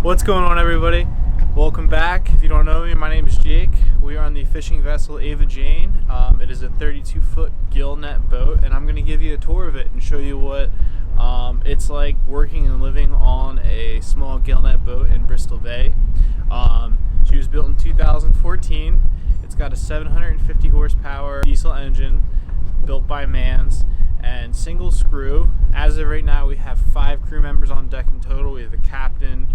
What's going on, everybody? Welcome back. If you don't know me, my name is Jake. We are on the fishing vessel Ava Jane. It is a 32-foot gillnet boat, and I'm going to give you a tour of it and show you what it's like working and living on a small gillnet boat in Bristol Bay. She was built in 2014. It's got a 750 horsepower diesel engine built by Mans and single screw. As of right now, we have 5 crew members on deck in total. We have a captain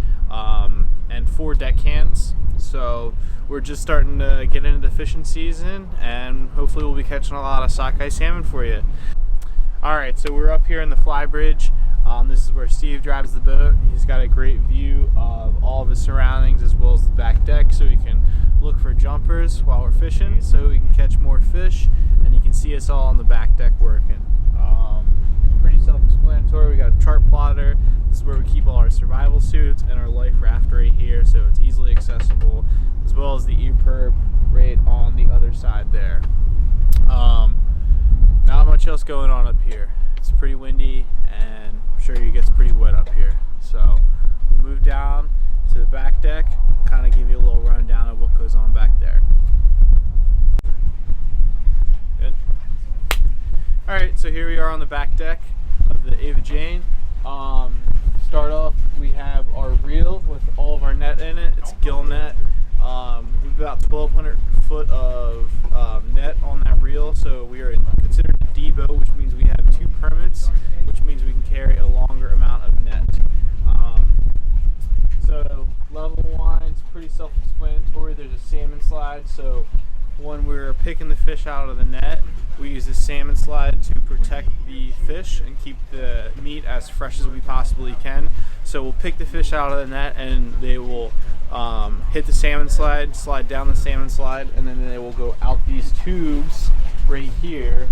and 4 deckhands. So we're just starting to get into the fishing season, and hopefully we'll be catching a lot of sockeye salmon for you. Alright, so we're up here in the Flybridge. This is where Steve drives the boat. He's got a great view of all of his surroundings as well as the back deck, so we can look for jumpers while we're fishing, so we can catch more fish, and you can see us all on the back deck working. Pretty self-explanatory. We got a chart plotter. This is where we keep all our survival suits and our life raft right here, so it's easily accessible, as well as the EPIRB right on the other side there. Not much else going on up here. It's pretty windy, and I'm sure it gets pretty wet up here. So we'll move down to the back deck, kind of give you a little rundown of what goes on back there. Good. Alright, so here we are on the back deck of the Ava Jane. Start off, we have our reel with all of our net in it. It's a gill net. We have about 1,200 foot of net on that reel, so we are considered a D boat, which means we have 2 permits, which means we can carry a longer amount of net. So level wine's pretty self-explanatory. There's a salmon slide, so when we're picking the fish out of the net, we use the salmon slide to protect the fish and keep the meat as fresh as we possibly can. So we'll pick the fish out of the net, and they will hit the salmon slide, slide down the salmon slide, and then they will go out these tubes right here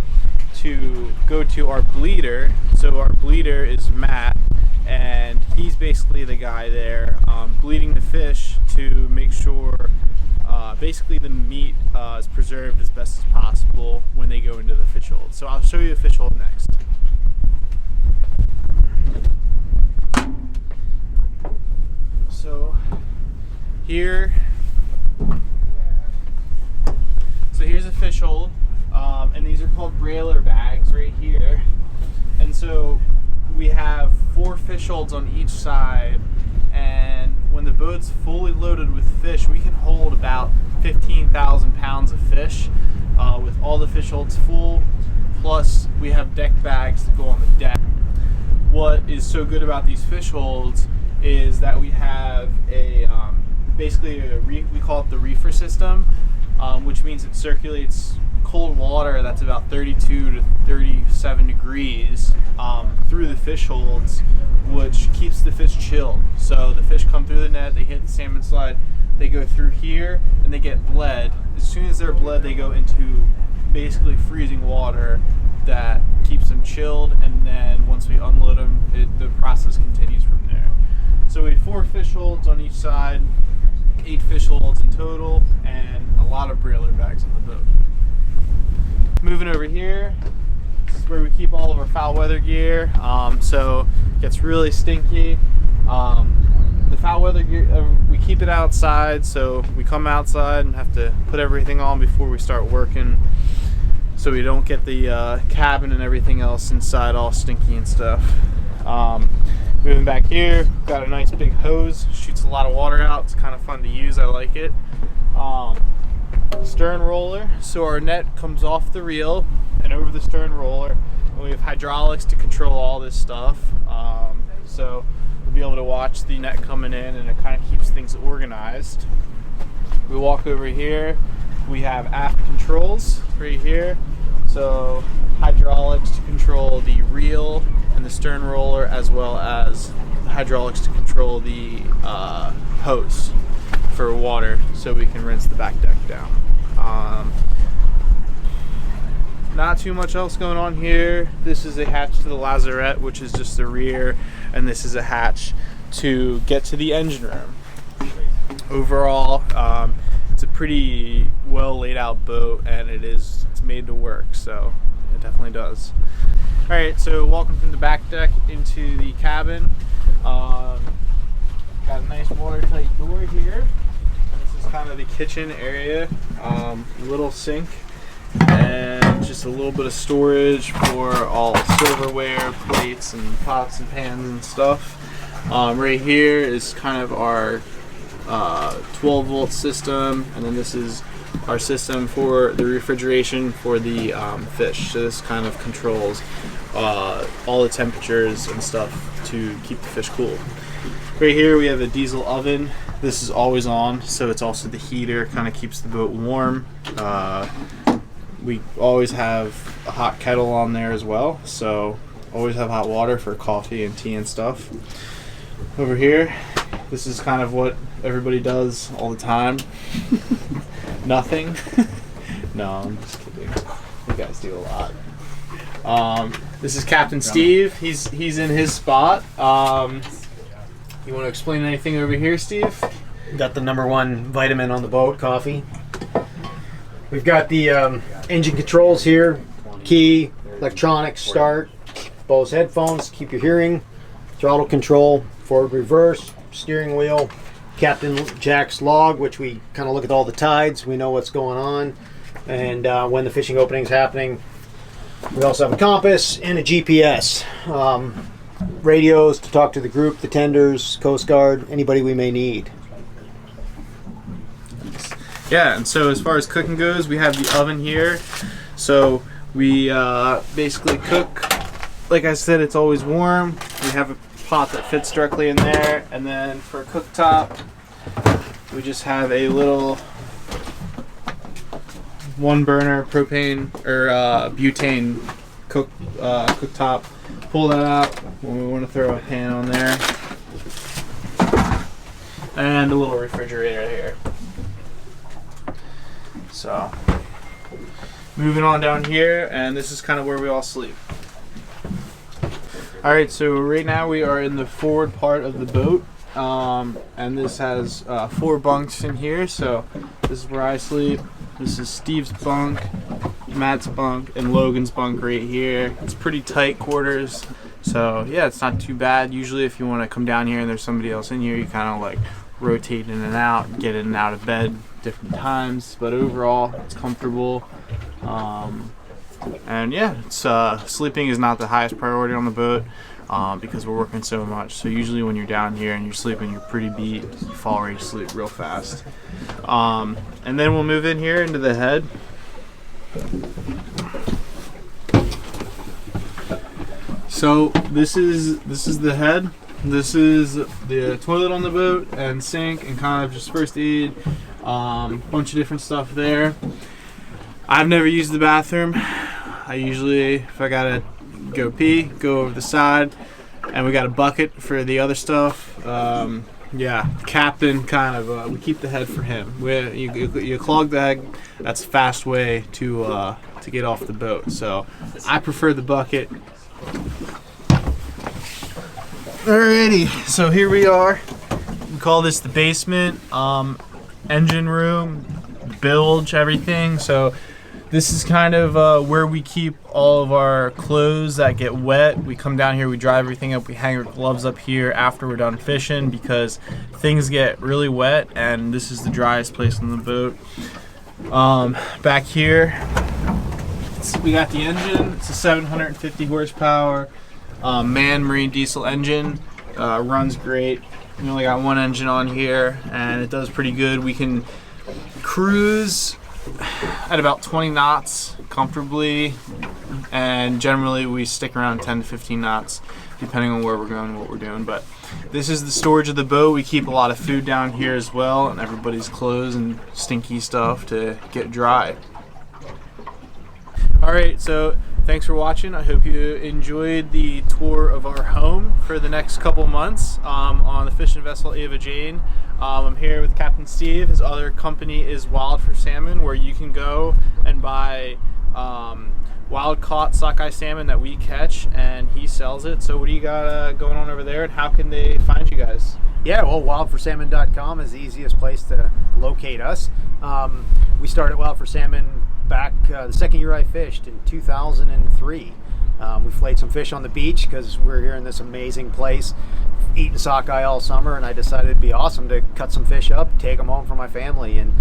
to go to our bleeder. So our bleeder is Matt, and he's basically the guy there bleeding the fish to make sure basically the meat is preserved as best as possible when they go into the fish hold. So I'll show you the fish hold next. So here's a fish hold, and these are called brailer bags right here. And so we have 4 fish holds on each side, and when the boat's fully loaded with fish, we can hold about 15,000 pounds of fish with all the fish holds full, plus we have deck bags to go on the deck. What is so good about these fish holds is that we have a we call it the reefer system, which means it circulates cold water that's about 32 to 37 degrees through the fish holds, which keeps the fish chilled. So the fish come through the net, they hit the salmon slide, they go through here, and they get bled. As soon as they're bled, they go into basically freezing water that keeps them chilled, and then once we unload them, the process continues from there. So we have 4 fish holds on each side, 8 fish holds in total, and a lot of brailer bags on the boat. Moving over here, this is where we keep all of our foul weather gear. So it gets really stinky. The foul weather gear, we keep it outside, so we come outside and have to put everything on before we start working, so we don't get the cabin and everything else inside all stinky and stuff. Moving back here, got a nice big hose, shoots a lot of water out. It's kind of fun to use, I like it. Stern roller, so our net comes off the reel and over the stern roller, and we have hydraulics to control all this stuff. So we'll be able to watch the net coming in, and it kind of keeps things organized. We walk over here, we have aft controls right here, so hydraulics to control the reel and the stern roller, as well as hydraulics to control the hose for water, so we can rinse the back deck down. Not too much else going on here. This is a hatch to the lazarette, which is just the rear, and this is a hatch to get to the engine room. Overall, it's a pretty well laid out boat, and it's made to work, so it definitely does. Alright, so walking from the back deck into the cabin. Got a nice nice watertight door here. This is kind of the kitchen area. Little sink and just a little bit of storage for all silverware, plates, and pots and pans and stuff. Right here is kind of our 12-volt system, and then this is our system for the refrigeration for the fish. So this kind of controls all the temperatures and stuff to keep the fish cool. Right here we have a diesel oven. This is always on, so it's also the heater, kind of keeps the boat warm. We always have a hot kettle on there as well, so always have hot water for coffee and tea and stuff. Over here, this is kind of what everybody does all the time. Nothing. No, I'm just kidding. You guys do a lot. This is Captain Steve. He's in his spot. You want to explain anything over here, Steve? Got the #1 vitamin on the boat, coffee. We've got the engine controls here, key, electronics, start, Bose headphones, keep your hearing, throttle control, forward reverse, steering wheel, Captain Jack's log, which we kind of look at all the tides, we know what's going on, and when the fishing opening is happening. We also have a compass and a GPS. Radios to talk to the group, the tenders, Coast Guard, anybody we may need. Yeah, and so as far as cooking goes, we have the oven here. So we basically cook. Like I said, it's always warm. We have a pot that fits directly in there, and then for a cooktop, we just have a little 1-burner propane or butane cooktop. Pull that out when we want to throw a pan on there, and a little refrigerator here. So moving on down here, and this is kind of where we all sleep. Alright, so right now we are in the forward part of the boat, and this has 4 bunks in here. So this is where I sleep, this is Steve's bunk, Matt's bunk, and Logan's bunk right here. It's pretty tight quarters, so yeah, it's not too bad. Usually if you want to come down here and there's somebody else in here, you kind of like rotate in and out, get in and out of bed different times, but overall it's comfortable. And yeah, it's sleeping is not the highest priority on the boat because we're working so much. So usually when you're down here and you're sleeping, you're pretty beat, you fall right to sleep real fast. And then we'll move in here into the head. So this is the head. This is the toilet on the boat and sink and kind of just first aid, bunch of different stuff there. I've never used the bathroom. I usually, if I gotta go pee, go over the side, and we got a bucket for the other stuff. Yeah, captain kind of, we keep the head for him. You clog the head, that's a fast way to get off the boat. So I prefer the bucket. Alrighty, so here we are. We call this the basement, engine room, bilge, everything. So this is kind of where we keep all of our clothes that get wet. We come down here, we dry everything up, we hang our gloves up here after we're done fishing because things get really wet, and this is the driest place on the boat. Back here, we got the engine. It's a 750 horsepower MAN marine diesel engine. Runs great. We only got 1 engine on here, and it does pretty good. We can cruise at about 20 knots comfortably, and generally we stick around 10 to 15 knots depending on where we're going and what we're doing. But this is the storage of the boat. We keep a lot of food down here as well, and everybody's clothes and stinky stuff to get dry. Alright, so thanks for watching. I hope you enjoyed the tour of our home for the next couple months on the fishing vessel Ava Jane. I'm here with Captain Steve. His other company is Wild for Salmon, where you can go and buy wild caught sockeye salmon that we catch, and he sells it. So what do you got going on over there, and how can they find you guys? Yeah, well, wildforsalmon.com is the easiest place to locate us. We started Wild for Salmon back the second year I fished in 2003. We filleted some fish on the beach because we're here in this amazing place, eating sockeye all summer, and I decided it'd be awesome to cut some fish up, take them home for my family, and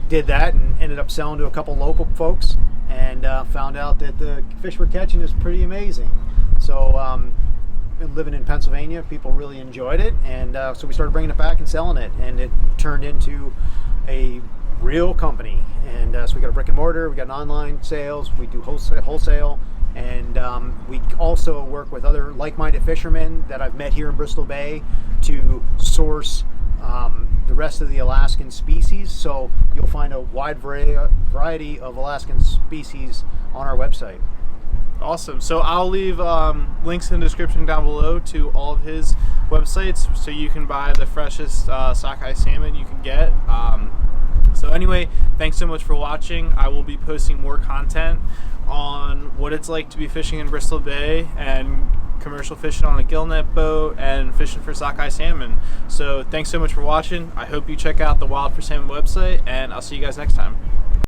did that, and ended up selling to a couple local folks, and found out that the fish we're catching is pretty amazing. So living in Pennsylvania, people really enjoyed it, and so we started bringing it back and selling it, and it turned into a real company. And so we got a brick and mortar, we got an online sales, we do wholesale, and we also work with other like-minded fishermen that I've met here in Bristol Bay to source the rest of the Alaskan species. So you'll find a wide variety of Alaskan species on our website. Awesome. So I'll leave links in the description down below to all of his websites so you can buy the freshest sockeye salmon you can get. So anyway, thanks so much for watching. I will be posting more content on what it's like to be fishing in Bristol Bay and commercial fishing on a gillnet boat and fishing for sockeye salmon. So thanks so much for watching. I hope you check out the Wild for Salmon website, and I'll see you guys next time.